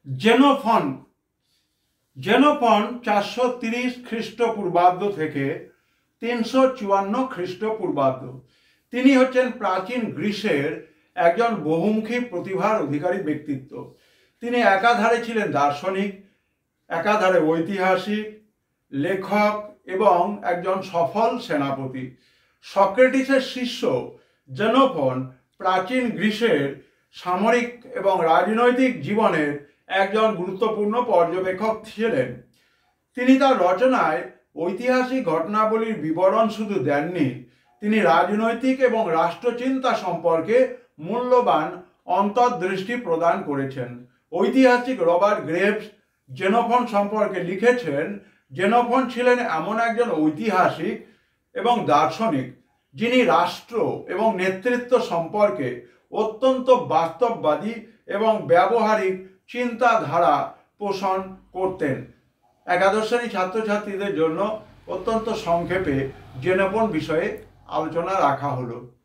জেনোফন জেনোফন 430 খ্রিস্টপূর্বাব্দ থেকে 354 খ্রিস্টপূর্বাব্দ। তিনি হচ্ছেন প্রাচীন গ্রিসের একজন বহুমুখী প্রতিভার অধিকারী ব্যক্তিত্ব। তিনি একাধারে ছিলেন দার্শনিক, একাধারে ঐতিহাসিক, লেখক এবং একজন সফল সেনাপতি। সক্রেটিসের শিষ্য জেনোফন প্রাচীন গ্রিসের সামরিক এবং রাজনৈতিক জীবনের একজন গুরুত্বপূর্ণ পর্যবেক্ষক ছিলেন। তিনি তার রচনায় ঐতিহাসিক ঘটনাবলীর বিবরণ শুধু দেননি, তিনি রাজনৈতিক এবং রাষ্ট্রচিন্তা সম্পর্কে মূল্যবান অন্তর্দৃষ্টি প্রদান করেছেন। ঐতিহাসিক রবার্ট গ্রেভস জেনোফন সম্পর্কে লিখেছেন, জেনোফন ছিলেন এমন একজন ঐতিহাসিক এবং দার্শনিক যিনি রাষ্ট্র এবং নেতৃত্ব সম্পর্কে অত্যন্ত বাস্তববাদী এবং ব্যবহারিক চিন্তাধারা পোষণ করতেন। একাদশ শ্রেণী ছাত্রছাত্রীদের জন্য অত্যন্ত সংক্ষেপে জেনোফন বিষয়ে আলোচনা রাখা হলো।